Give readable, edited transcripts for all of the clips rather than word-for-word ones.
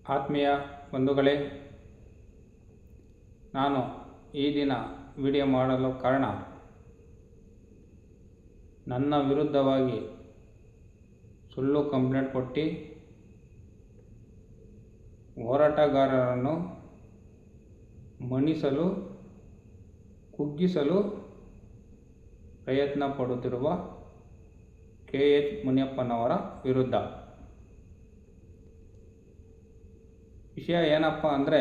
ಆತ್ಮೀಯ ಬಂಧುಗಳೇ, ನಾನು ಈ ದಿನ ವಿಡಿಯೋ ಮಾಡಲು ಕಾರಣ, ನನ್ನ ವಿರುದ್ಧವಾಗಿ ಸುಳ್ಳು ಕಂಪ್ಲೇಂಟ್ ಕೊಟ್ಟು ಹೋರಾಟಗಾರರನ್ನು ಮಣಿಸಲು, ಕುಗ್ಗಿಸಲು ಪ್ರಯತ್ನ ಪಡುತ್ತಿರುವ KH ಮುನಿಯಪ್ಪನವರ ವಿರುದ್ಧ. ವಿಷಯ ಏನಪ್ಪ ಅಂದರೆ,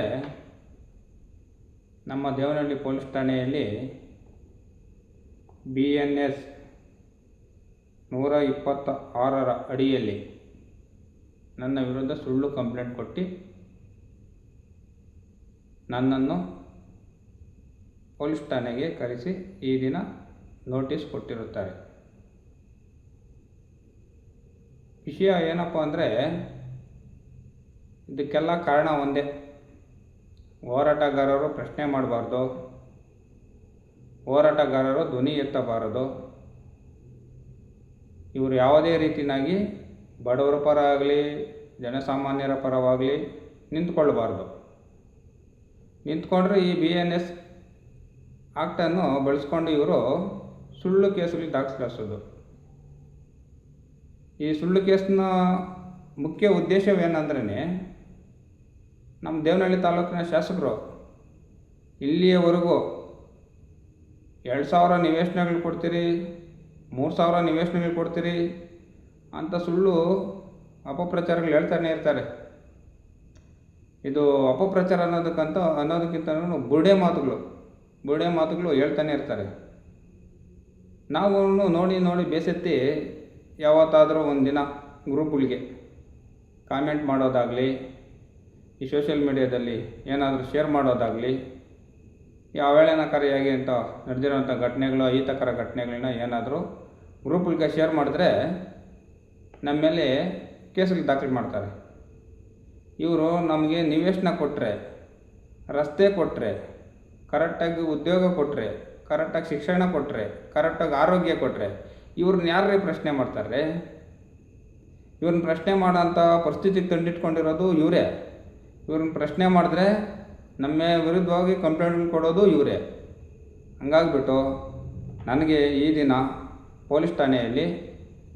ನಮ್ಮ ದೇವನಹಳ್ಳಿ ಪೊಲೀಸ್ ಠಾಣೆಯಲ್ಲಿ BNS 126ರ ಅಡಿಯಲ್ಲಿ ನನ್ನ ವಿರುದ್ಧ ಸುಳ್ಳು ಕಂಪ್ಲೇಂಟ್ ಕೊಟ್ಟು ನನ್ನನ್ನು ಪೊಲೀಸ್ ಠಾಣೆಗೆ ಕರೆಸಿ ಈ ದಿನ ನೋಟಿಸ್ ಕೊಟ್ಟಿರುತ್ತಾರೆ. ವಿಷಯ ಏನಪ್ಪ ಅಂದರೆ, ಇದಕ್ಕೆಲ್ಲ ಕಾರಣ ಒಂದೇ. ಹೋರಾಟಗಾರರು ಪ್ರಶ್ನೆ ಮಾಡಬಾರ್ದು, ಹೋರಾಟಗಾರರು ಧ್ವನಿ ಎತ್ತಬಾರದು. ಇವರು ಯಾವುದೇ ರೀತಿಯಾಗಿ ಬಡವರ ಪರ ಆಗಲಿ ಜನಸಾಮಾನ್ಯರ ಪರವಾಗಲಿ ನಿಂತ್ಕೊಳ್ಬಾರ್ದು. ನಿಂತ್ಕೊಂಡ್ರೆ ಈ BNS ಆ್ಯಕ್ಟನ್ನು ಬಳಸ್ಕೊಂಡು ಇವರು ಸುಳ್ಳು ಕೇಸುಗಳು ದಾಖಲಿಸೋದು. ಈ ಸುಳ್ಳು ಕೇಸ್ನ ಮುಖ್ಯ ಉದ್ದೇಶವೇನೆಂದ್ರೆ, ನಮ್ಮ ದೇವನಹಳ್ಳಿ ತಾಲೂಕಿನ ಶಾಸಕರು ಇಲ್ಲಿಯವರೆಗೂ 2,000 ನಿವೇಶನಗಳು ಕೊಡ್ತೀರಿ, 3,000 ನಿವೇಶನಗಳು ಕೊಡ್ತೀರಿ ಅಂತ ಸುಳ್ಳು ಅಪಪ್ರಚಾರಗಳು ಹೇಳ್ತಾನೆ ಇರ್ತಾರೆ. ಇದು ಅಪಪ್ರಚಾರ ಅನ್ನೋದಕ್ಕಿಂತ ಬುರುಡೆ ಮಾತುಗಳು ಹೇಳ್ತಾನೆ ಇರ್ತಾರೆ. ನಾವು ನೋಡಿ ಬೇಸತ್ತಿ ಯಾವತ್ತಾದರೂ ಒಂದಿನ ಗ್ರೂಪ್ಗಳಿಗೆ ಕಾಮೆಂಟ್ ಮಾಡೋದಾಗಲಿ, ಈ ಸೋಷಿಯಲ್ ಮೀಡಿಯಾದಲ್ಲಿ ಏನಾದರೂ ಶೇರ್ ಮಾಡೋದಾಗಲಿ, ಈ ಅವೇಳನಕಾರಿಯಾಗಿ ಅಂತ ನಡೆದಿರೋಂಥ ಘಟನೆಗಳು, ಅಹಿತಕರ ಘಟನೆಗಳನ್ನ ಏನಾದರೂ ಗ್ರೂಪ್ಗಳಿಗೆ ಶೇರ್ ಮಾಡಿದ್ರೆ ನಮ್ಮ ಮೇಲೆ ಕೇಸುಗಳು ದಾಖಲೆ ಮಾಡ್ತಾರೆ. ಇವರು ನಮಗೆ ನಿವೇಶನ ಕೊಟ್ಟರೆ, ರಸ್ತೆ ಕೊಟ್ಟರೆ, ಕರೆಕ್ಟಾಗಿ ಉದ್ಯೋಗ ಕೊಟ್ಟರೆ, ಕರೆಕ್ಟಾಗಿ ಶಿಕ್ಷಣ ಕೊಟ್ಟರೆ, ಕರೆಕ್ಟಾಗಿ ಆರೋಗ್ಯ ಕೊಟ್ಟರೆ ಇವ್ರನ್ನ ಯಾರೇ ಪ್ರಶ್ನೆ ಮಾಡ್ತಾರೆ? ಇವ್ರನ್ನ ಪ್ರಶ್ನೆ ಮಾಡೋಂಥ ಪರಿಸ್ಥಿತಿಗೆ ತಂದಿಟ್ಕೊಂಡಿರೋದು ಇವರೇ. ಇವ್ರನ್ನ ಪ್ರಶ್ನೆ ಮಾಡಿದ್ರೆ ನಮ್ಮ ವಿರುದ್ಧವಾಗಿ ಕಂಪ್ಲೇಂಟ್ ಕೊಡೋದು ಇವರೇ. ಹಂಗಾಗ್ಬಿಟ್ಟು ನನಗೆ ಈ ದಿನ ಪೊಲೀಸ್ ಠಾಣೆಯಲ್ಲಿ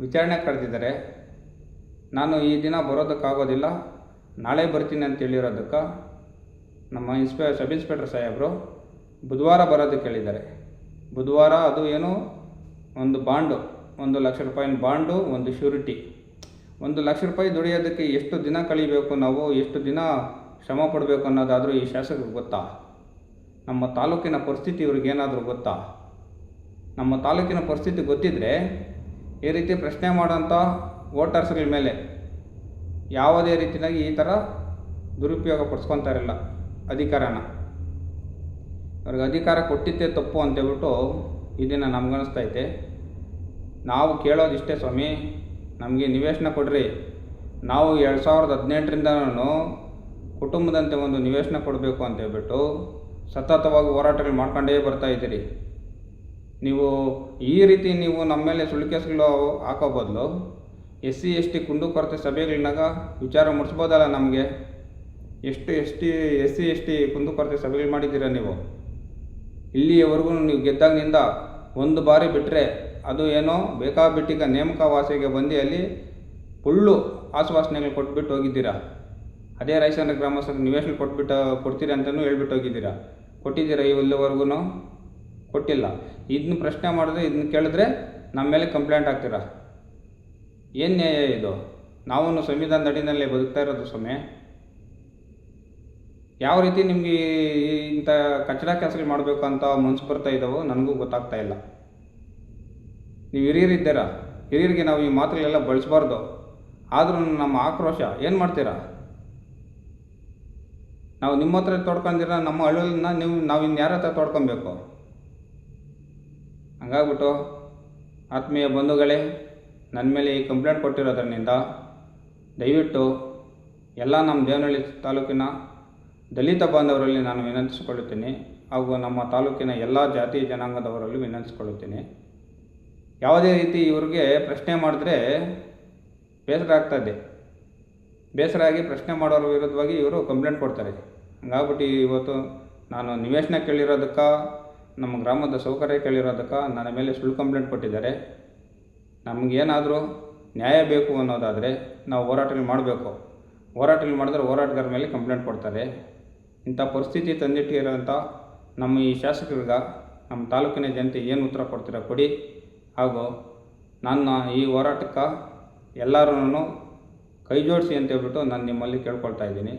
ವಿಚಾರಣೆ ಕರೆದಿದ್ದಾರೆ. ನಾನು ಈ ದಿನ ಬರೋದಕ್ಕಾಗೋದಿಲ್ಲ, ನಾಳೆ ಬರ್ತೀನಿ ಅಂತ ಹೇಳಿರೋದಕ್ಕೆ ನಮ್ಮ ಸಬ್ ಇನ್ಸ್ಪೆಕ್ಟರ್ ಸಾಹೇಬರು ಬುಧವಾರ ಬರೋದಕ್ಕೆ ಹೇಳಿದ್ದಾರೆ. ಬುಧವಾರ ಅದು ಏನು, ಒಂದು ಬಾಂಡು, 1 ಲಕ್ಷ ರೂಪಾಯಿನ ಬಾಂಡು, ಒಂದು ಶ್ಯೂರಿಟಿ. 1 ಲಕ್ಷ ರೂಪಾಯಿ ದುಡಿಯೋದಕ್ಕೆ ಎಷ್ಟು ದಿನ ಕಳಿಬೇಕು, ನಾವು ಎಷ್ಟು ದಿನ ಶ್ರಮ ಪಡಬೇಕು ಅನ್ನೋದಾದರೂ ಈ ಶಾಸಕರಿಗೆ ಗೊತ್ತಾ? ನಮ್ಮ ತಾಲೂಕಿನ ಪರಿಸ್ಥಿತಿ ಇವ್ರಿಗೇನಾದರೂ ಗೊತ್ತಾ? ನಮ್ಮ ತಾಲೂಕಿನ ಪರಿಸ್ಥಿತಿ ಗೊತ್ತಿದ್ದರೆ ಈ ರೀತಿ ಪ್ರಶ್ನೆ ಮಾಡೋಂಥ ವೋಟರ್ಸ್ಗಳ ಮೇಲೆ ಯಾವುದೇ ರೀತಿಯಾಗಿ ಈ ಥರ ದುರುಪಯೋಗ ಪಡಿಸ್ಕೊತಾರಿಲ್ಲ ಅಧಿಕಾರನ. ಅವ್ರಿಗೆ ಅಧಿಕಾರ ಕೊಟ್ಟಿದ್ದೇ ತಪ್ಪು ಅಂತೇಳ್ಬಿಟ್ಟು ಇದನ್ನು ನಮಗನ್ನಿಸ್ತೈತೆ. ನಾವು ಕೇಳೋದಿಷ್ಟೇ ಸ್ವಾಮಿ, ನಮಗೆ ನಿವೇಶನ ಕೊಡ್ರಿ. ನಾವು 2018ರಿಂದನೂ ಕುಟುಂಬದಂತೆ ಒಂದು ನಿವೇಶನ ಕೊಡಬೇಕು ಅಂತೇಳ್ಬಿಟ್ಟು ಸತತವಾಗಿ ಹೋರಾಟಗಳು ಮಾಡ್ಕೊಂಡೇ ಬರ್ತಾಯಿದ್ದೀರಿ. ನೀವು ಈ ರೀತಿ ನಮ್ಮ ಮೇಲೆ ಸುಳ್ಳು ಕೇಸುಗಳು ಹಾಕೋ ಬದಲು SC ST ಕುಂದುಕೊರತೆ ಸಭೆಗಳನ್ನಾಗ ವಿಚಾರ ಮುಡಿಸ್ಬೋದಲ್ಲ ನಮಗೆ. ಎಷ್ಟು SC ST ಕುಂದುಕೊರತೆ ಸಭೆಗಳು ಮಾಡಿದ್ದೀರ ನೀವು? ಇಲ್ಲಿಯವರೆಗೂ ನೀವು ಗೆದ್ದಾಗಿನಿಂದ ಒಂದು ಬಾರಿ ಬಿಟ್ಟರೆ ಅದು ಏನೋ ಬೇಕಾಬಿಟ್ಟಿಗ ನೇಮಕವಾಸಿಗೆ ಬಂದು ಅಲ್ಲಿ ಫುಲ್ಲು ಆಶ್ವಾಸನೆಗಳು ಕೊಟ್ಬಿಟ್ಟು ಹೋಗಿದ್ದೀರಾ. ಅದೇ ರೈಸಂದ್ರ ಗ್ರಾಮಸ್ಥರು ನಿವೇಶನ ಕೊಡ್ತೀರಿ ಅಂತಲೂ ಹೇಳ್ಬಿಟ್ಟು ಹೋಗಿದ್ದೀರಾ. ಕೊಟ್ಟಿದ್ದೀರಾ? ಇಲ್ಲಿವರೆಗೂ ಕೊಟ್ಟಿಲ್ಲ. ಇದನ್ನ ಪ್ರಶ್ನೆ ಮಾಡಿದ್ರೆ, ಇದನ್ನ ಕೇಳಿದ್ರೆ ನಮ್ಮ ಮೇಲೆ ಕಂಪ್ಲೇಂಟ್ ಆಗ್ತೀರಾ. ಏನು ನ್ಯಾಯ ಇದು? ನಾವು ಸಂವಿಧಾನದ ಅಡಿನಲ್ಲೇ ಬದುಕ್ತಾ ಇರೋದು ಸ್ವಾಮಿ. ಯಾವ ರೀತಿ ನಿಮಗೆ ಇಂಥ ಕಚಡ ಕೆಲಸಗಳು ಮಾಡಬೇಕು ಅಂತ ಮನಸ್ಸು ಬರ್ತಾ ಇದ್ದಾವೋ ನನಗೂ ಗೊತ್ತಾಗ್ತಾ ಇಲ್ಲ. ನೀವು ಹಿರಿಯರಿದ್ದೀರಾ, ಹಿರಿಯರಿಗೆ ನಾವು ಈ ಮಾತುಗಳೆಲ್ಲ ಬಳಸಬಾರ್ದು. ಆದರೂ ನಮ್ಮ ಆಕ್ರೋಶ ಏನು ಮಾಡ್ತೀರಾ? ನಾವು ನಿಮ್ಮ ಹತ್ರ ತೋಡ್ಕೊಂಡಿರ ನಮ್ಮ ಹಳ್ಳಿನ ನಾವು ಇನ್ಯಾರ ಹತ್ರ ತೋಡ್ಕೊಬೇಕು? ಹಂಗಾಗ್ಬಿಟ್ಟು ಆತ್ಮೀಯ ಬಂಧುಗಳೇ, ನನ್ನ ಮೇಲೆ ಈ ಕಂಪ್ಲೇಂಟ್ ಕೊಟ್ಟಿರೋದ್ರಿಂದ ದಯವಿಟ್ಟು ಎಲ್ಲ ನಮ್ಮ ದೇವನಹಳ್ಳಿ ತಾಲೂಕಿನ ದಲಿತ ಬಾಂಧವರಲ್ಲಿ ನಾನು ವಿನಂತಿಸಿಕೊಳ್ಳುತ್ತೀನಿ, ಹಾಗೂ ನಮ್ಮ ತಾಲೂಕಿನ ಎಲ್ಲ ಜಾತಿ ಜನಾಂಗದವರಲ್ಲಿ ವಿನಂತಿಸಿಕೊಳ್ಳುತ್ತೀನಿ. ಯಾವುದೇ ರೀತಿ ಇವ್ರಿಗೆ ಪ್ರಶ್ನೆ ಮಾಡಿದ್ರೆ ಬೇಸರ ಆಗ್ತಾಯಿದೆ. ಬೇಸರ ಆಗಿ ಪ್ರಶ್ನೆ ಮಾಡೋರ ವಿರುದ್ಧವಾಗಿ ಇವರು ಕಂಪ್ಲೇಂಟ್ ಕೊಡ್ತಾರೆ. ಹಂಗಾಗ್ಬಿಟ್ಟು ಇವತ್ತು ನಾನು ನಿವೇಶನ ಕೇಳಿರೋದಕ್ಕೆ, ನಮ್ಮ ಗ್ರಾಮದ ಸೌಕರ್ಯ ಕೇಳಿರೋದಕ್ಕೆ ನನ್ನ ಮೇಲೆ ಸುಳ್ಳು ಕಂಪ್ಲೇಂಟ್ ಕೊಟ್ಟಿದ್ದಾರೆ. ನಮಗೇನಾದರೂ ನ್ಯಾಯ ಬೇಕು ಅನ್ನೋದಾದರೆ ನಾವು ಹೋರಾಟಗಳು ಮಾಡಬೇಕು. ಹೋರಾಟಗಳು ಮಾಡಿದ್ರೆ ಹೋರಾಟಗಾರ ಮೇಲೆ ಕಂಪ್ಲೇಂಟ್ ಕೊಡ್ತಾರೆ. ಇಂಥ ಪರಿಸ್ಥಿತಿ ತಂದಿಟ್ಟಿರೋಂಥ ನಮ್ಮ ಈ ಶಾಸಕರಿಗೆ ನಮ್ಮ ತಾಲೂಕಿನ ಜನತೆ ಏನು ಉತ್ತರ ಕೊಡ್ತೀರ ಕೊಡಿ. ಹಾಗೂ ನನ್ನ ಈ ಹೋರಾಟಕ್ಕೆ ಎಲ್ಲರೂ ಕೈ ಜೋಡಿಸಿ ಅಂತೇಳ್ಬಿಟ್ಟು ನಾನು ನಿಮ್ಮಲ್ಲಿ ಕೇಳ್ಕೊಳ್ತಾ ಇದ್ದೀನಿ.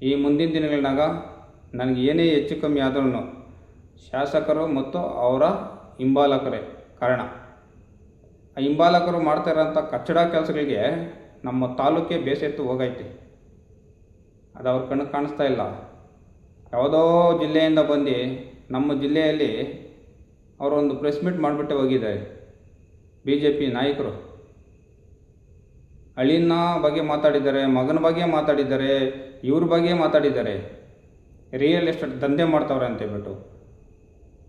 ಈ ಮುಂದಿನ ದಿನಗಳಾಗ ನನಗೆ ಏನೇ ಹೆಚ್ಚು ಕಮ್ಮಿ ಆದ್ರೂ ಶಾಸಕರು ಮತ್ತು ಅವರ ಹಿಂಬಾಲಕರೇ ಕಾರಣ. ಆ ಹಿಂಬಾಲಕರು ಮಾಡ್ತಾ ಇರೋಂಥ ಕಚ್ಚಡ ಕೆಲಸಗಳಿಗೆ ನಮ್ಮ ತಾಲೂಕೇ ಬೇಸೆತ್ತು ಹೋಗೈತೆ. ಅದು ಅವ್ರ ಕಣ್ಣಿಗೆ ಕಾಣಿಸ್ತಾ ಇಲ್ಲ. ಯಾವುದೋ ಜಿಲ್ಲೆಯಿಂದ ಬಂದು ನಮ್ಮ ಜಿಲ್ಲೆಯಲ್ಲಿ ಅವರೊಂದು ಪ್ರೆಸ್ ಮೀಟ್ ಮಾಡಿಬಿಟ್ಟೆ ಹೋಗಿದ್ದಾರೆ. BJP ನಾಯಕರು ಅಳಿನ ಬಗ್ಗೆ ಮಾತಾಡಿದ್ದಾರೆ, ಮಗನ ಬಗ್ಗೆ ಮಾತಾಡಿದ್ದಾರೆ, ಇವ್ರ ಬಗ್ಗೆ ಮಾತಾಡಿದ್ದಾರೆ. ರಿಯಲ್ ಎಸ್ಟೇಟ್ ದಂಧೆ ಮಾಡ್ತಾವ್ರೆ ಅಂತೇಳ್ಬಿಟ್ಟು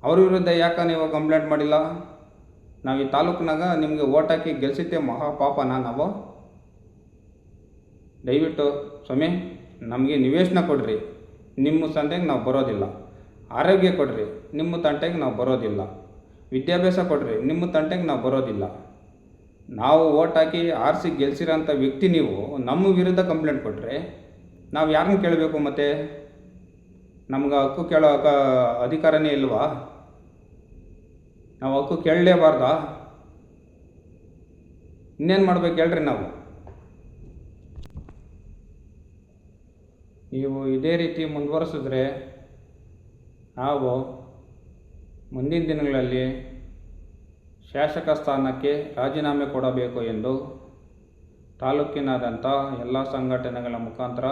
ಅವ್ರ ವಿರುದ್ಧ ಯಾಕೆ ನೀವು ಕಂಪ್ಲೇಂಟ್ ಮಾಡಿಲ್ಲ? ನಾವು ಈ ತಾಲೂಕಿನಾಗ ನಿಮಗೆ ಓಟ್ ಹಾಕಿ ಗೆಲ್ಸಿದ್ದೆ ಮಹಾಪಾಪನ ನಾವು? ದಯವಿಟ್ಟು ಸ್ವಾಮಿ ನಮಗೆ ನಿವೇಶನ ಕೊಡ್ರಿ, ನಿಮ್ಮ ತಂಟೆಗೆ ನಾವು ಬರೋದಿಲ್ಲ. ಆರೋಗ್ಯ ಕೊಡ್ರಿ, ನಿಮ್ಮ ತಂಟೆಗೆ ನಾವು ಬರೋದಿಲ್ಲ. ವಿದ್ಯಾಭ್ಯಾಸ ಕೊಡ್ರಿ, ನಿಮ್ಮ ತಂಟೆಗೆ ನಾವು ಬರೋದಿಲ್ಲ. ನಾವು ಓಟ್ ಹಾಕಿ ಆರಿಸಿ ಗೆಲ್ಸಿರೋಂಥ ವ್ಯಕ್ತಿ ನೀವು ನಮ್ಮ ವಿರುದ್ಧ ಕಂಪ್ಲೇಂಟ್ ಕೊಟ್ಟರೆ ನಾವು ಯಾರನ್ನ ಕೇಳಬೇಕು? ಮತ್ತು ನಮ್ಗೆ ಹಕ್ಕು ಕೇಳೋ ಅಧಿಕಾರನೇ ಇಲ್ವಾ? ನಾವು ಹಕ್ಕು ಕೇಳಲೇಬಾರ್ದಾ? ಇನ್ನೇನು ಮಾಡ್ಬೇಕು ಹೇಳ್ರಿ ನಾವು? ನೀವು ಇದೇ ರೀತಿ ಮುಂದುವರಿಸಿದ್ರೆ ನಾವು ಮುಂದಿನ ದಿನಗಳಲ್ಲಿ ಶಾಸಕ ಸ್ಥಾನಕ್ಕೆ ರಾಜೀನಾಮೆ ಕೊಡಬೇಕು ಎಂದು ತಾಲೂಕಿನಾದ್ಯಂತ ಎಲ್ಲ ಸಂಘಟನೆಗಳ ಮುಖಾಂತರ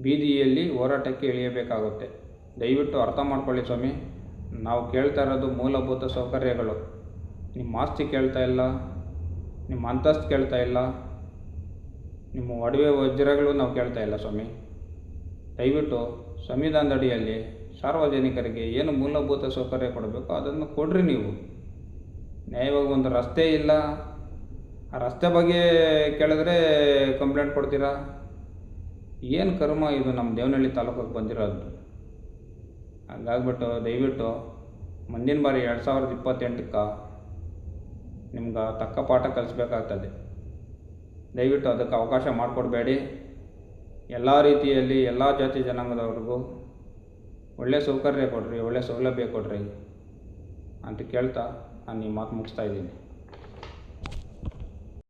ಬೀದಿಯಲ್ಲಿ ಹೋರಾಟಕ್ಕೆ ಇಳಿಯಬೇಕಾಗುತ್ತೆ. ದಯವಿಟ್ಟು ಅರ್ಥ ಮಾಡ್ಕೊಳ್ಳಿ ಸ್ವಾಮಿ. ನಾವು ಕೇಳ್ತಾ ಇರೋದು ಮೂಲಭೂತ ಸೌಕರ್ಯಗಳು. ನಿಮ್ಮ ಆಸ್ತಿ ಕೇಳ್ತಾ ಇಲ್ಲ, ನಿಮ್ಮ ಅಂತಸ್ತು ಕೇಳ್ತಾ ಇಲ್ಲ, ನಿಮ್ಮ ಒಡವೆ ವಜ್ರಗಳು ನಾವು ಕೇಳ್ತಾ ಇಲ್ಲ ಸ್ವಾಮಿ. ದಯವಿಟ್ಟು ಸಂವಿಧಾನದ ಅಡಿಯಲ್ಲಿ ಸಾರ್ವಜನಿಕರಿಗೆ ಏನು ಮೂಲಭೂತ ಸೌಕರ್ಯ ಕೊಡಬೇಕು ಅದನ್ನು ಕೊಡ್ರಿ. ನೀವು ನ್ಯಾಯವಾಗಿ ಒಂದು ರಸ್ತೆ ಇಲ್ಲ, ಆ ರಸ್ತೆ ಬಗ್ಗೆ ಕೇಳಿದ್ರೆ ಕಂಪ್ಲೇಂಟ್ ಕೊಡ್ತೀರಾ? ಏನು ಕರ್ಮ ಇದು ನಮ್ಮ ದೇವನಹಳ್ಳಿ ತಾಲೂಕಿಗೆ ಬಂದಿರೋದು? ಹಾಗಾಗ್ಬಿಟ್ಟು ದಯವಿಟ್ಟು ಮುಂದಿನ ಬಾರಿ 2028ಕ್ಕೆ ನಿಮ್ಗೆ ತಕ್ಕ ಪಾಠ ಕಲಿಸ್ಬೇಕಾಗ್ತದೆ. ದಯವಿಟ್ಟು ಅದಕ್ಕೆ ಅವಕಾಶ ಮಾಡಿಕೊಡ್ಬೇಡಿ. ಎಲ್ಲ ರೀತಿಯಲ್ಲಿ ಎಲ್ಲ ಜಾತಿ ಜನಾಂಗದವ್ರಿಗೂ ಒಳ್ಳೆಯ ಸೌಕರ್ಯ ಕೊಡ್ರಿ, ಒಳ್ಳೆಯ ಸೌಲಭ್ಯ ಕೊಡ್ರಿ ಅಂತ ಕೇಳ್ತಾ ನಾನು ಈ ಮಾತು ಮುಗಿಸ್ತಾ ಇದ್ದೀನಿ.